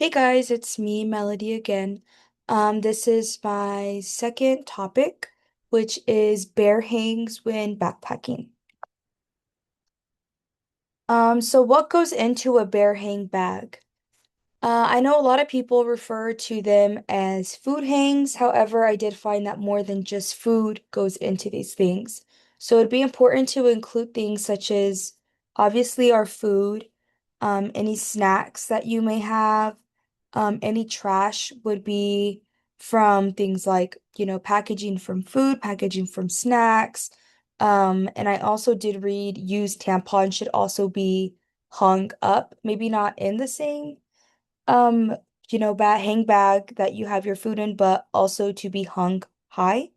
Hey guys, it's me, Melody again. This is my second topic, which is bear hangs when backpacking. So what goes into a bear hang bag? I know a lot of people refer to them as food hangs. However, I did find that more than just food goes into these things. So it'd be important to include things such as obviously our food, any snacks that you may have, any trash would be from things like, packaging from food, packaging from snacks. And I also did read used tampons should also be hung up, maybe not in the same um, hang bag that you have your food in, but also to be hung high.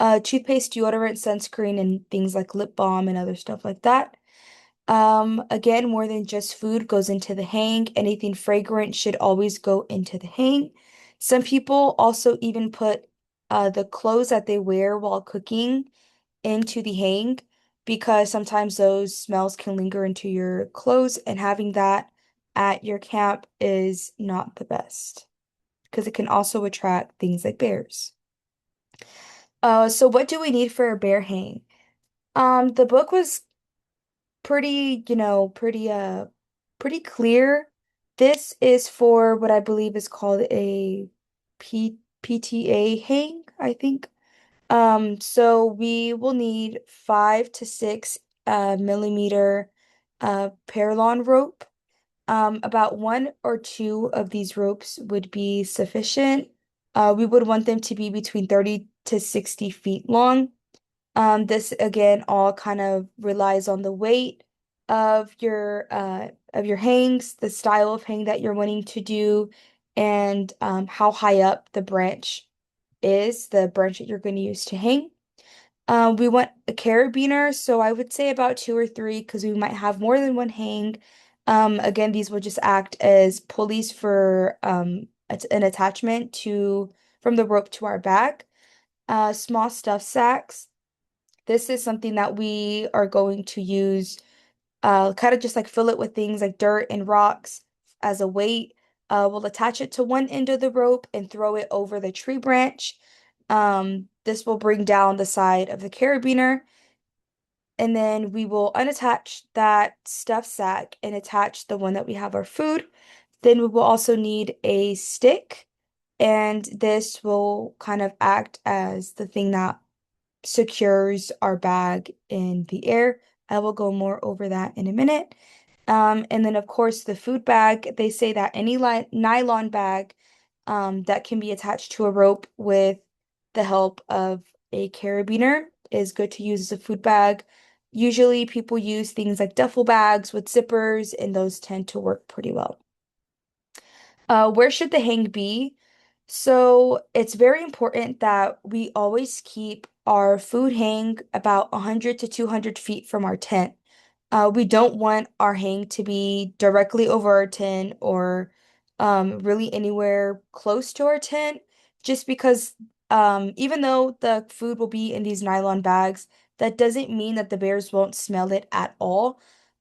Toothpaste, deodorant, sunscreen, and things like lip balm and other stuff like that. Again, more than just food goes into the hang. Anything fragrant should always go into the hang. Some people also even put the clothes that they wear while cooking into the hang because sometimes those smells can linger into your clothes, and having that at your camp is not the best because it can also attract things like bears. So what do we need for a bear hang? The book was pretty, pretty clear. This is for what I believe is called a PTA hang, I think. So we will need 5 to 6 millimeter Paralon rope. About one or two of these ropes would be sufficient. We would want them to be between 30 to 60 feet long. This again all kind of relies on the weight of your hangs, the style of hang that you're wanting to do, and how high up the branch is, the branch that you're going to use to hang. We want a carabiner, so I would say about two or three because we might have more than one hang. Again, these will just act as pulleys for an attachment to from the rope to our bag. Small stuff sacks. This is something that we are going to use, kind of just like fill it with things like dirt and rocks as a weight. We'll attach it to one end of the rope and throw it over the tree branch. This will bring down the side of the carabiner, and then we will unattach that stuff sack and attach the one that we have our food. Then we will also need a stick, and this will kind of act as the thing that secures our bag in the air. I will go more over that in a minute. And then, of course, the food bag, they say that any li nylon bag that can be attached to a rope with the help of a carabiner is good to use as a food bag. Usually, people use things like duffel bags with zippers, and those tend to work pretty well. Where should the hang be? So it's very important that we always keep our food hang about 100 to 200 feet from our tent. We don't want our hang to be directly over our tent or really anywhere close to our tent, just because even though the food will be in these nylon bags, that doesn't mean that the bears won't smell it at all.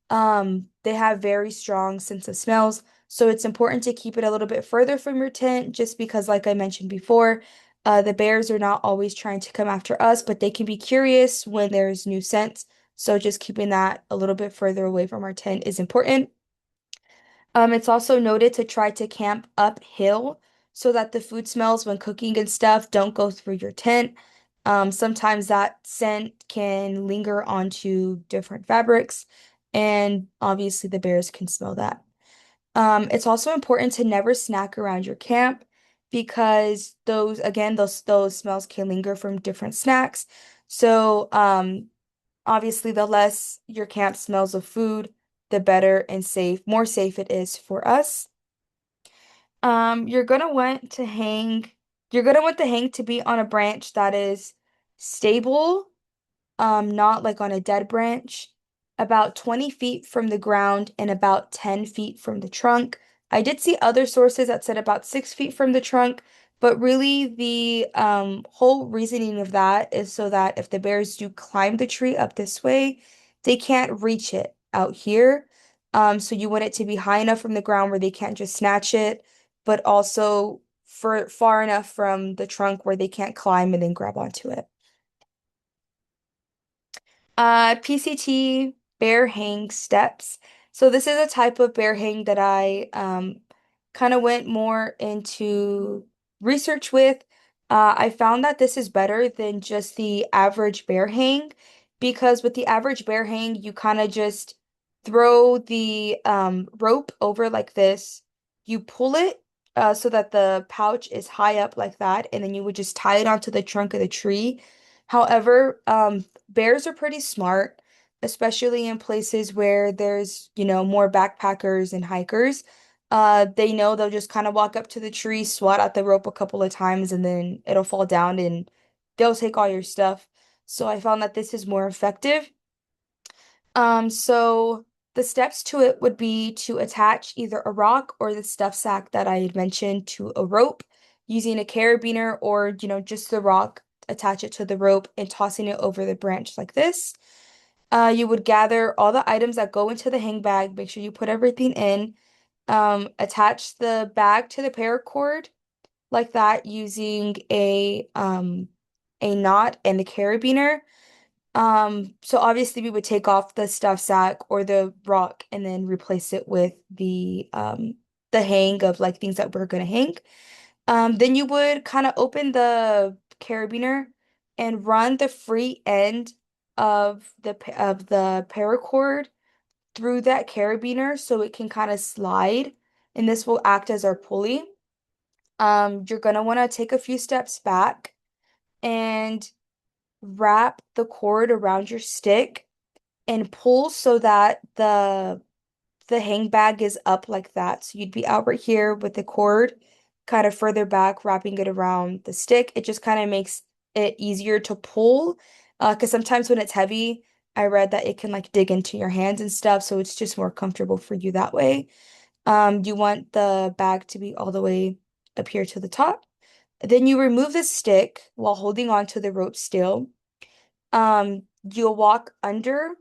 They have very strong sense of smells. So it's important to keep it a little bit further from your tent just because, like I mentioned before, the bears are not always trying to come after us, but they can be curious when there's new scents. So just keeping that a little bit further away from our tent is important. It's also noted to try to camp uphill so that the food smells when cooking and stuff don't go through your tent. Sometimes that scent can linger onto different fabrics, and obviously the bears can smell that. It's also important to never snack around your camp because those smells can linger from different snacks. So, obviously, the less your camp smells of food, the better and more safe it is for us. You're gonna want to hang, you're gonna want the hang to be on a branch that is stable, not like on a dead branch, about 20 feet from the ground and about 10 feet from the trunk. I did see other sources that said about 6 feet from the trunk, but really the whole reasoning of that is so that if the bears do climb the tree up this way, they can't reach it out here. So you want it to be high enough from the ground where they can't just snatch it. but also for far enough from the trunk where they can't climb and then grab onto it. PCT bear hang steps. So this is a type of bear hang that I kind of went more into research with. I found that this is better than just the average bear hang because with the average bear hang, you kind of just throw the rope over like this. You pull it so that the pouch is high up like that, and then you would just tie it onto the trunk of the tree. However, bears are pretty smart, especially in places where there's, more backpackers and hikers. They know they'll just kind of walk up to the tree, swat at the rope a couple of times, and then it'll fall down and they'll take all your stuff. So I found that this is more effective. So the steps to it would be to attach either a rock or the stuff sack that I had mentioned to a rope using a carabiner or, just the rock, attach it to the rope and tossing it over the branch like this. You would gather all the items that go into the hang bag, make sure you put everything in, attach the bag to the paracord like that using a knot and a carabiner. So obviously we would take off the stuff sack or the rock and then replace it with the hang of like things that we're gonna hang. Then you would kind of open the carabiner and run the free end of the paracord through that carabiner so it can kind of slide, and this will act as our pulley. You're gonna want to take a few steps back and wrap the cord around your stick and pull so that the hang bag is up like that. So you'd be out right here with the cord kind of further back, wrapping it around the stick. It just kind of makes it easier to pull. Because sometimes when it's heavy, I read that it can like dig into your hands and stuff, so it's just more comfortable for you that way. You want the bag to be all the way up here to the top. Then you remove the stick while holding on to the rope still. You'll walk under,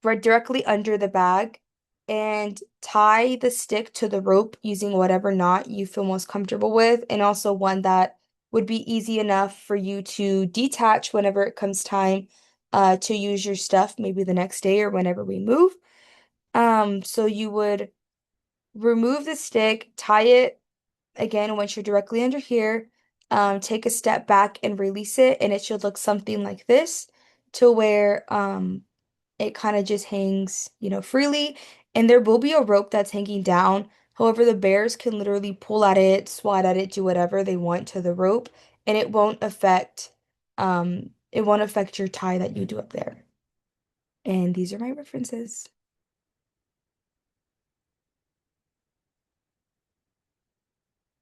right directly under the bag, and tie the stick to the rope using whatever knot you feel most comfortable with, and also one that would be easy enough for you to detach whenever it comes time to use your stuff, maybe the next day or whenever we move. So you would remove the stick, tie it again once you're directly under here, take a step back and release it, and it should look something like this to where it kind of just hangs, freely. And there will be a rope that's hanging down. However, the bears can literally pull at it, swat at it, do whatever they want to the rope, and it won't affect your tie that you do up there. And these are my references.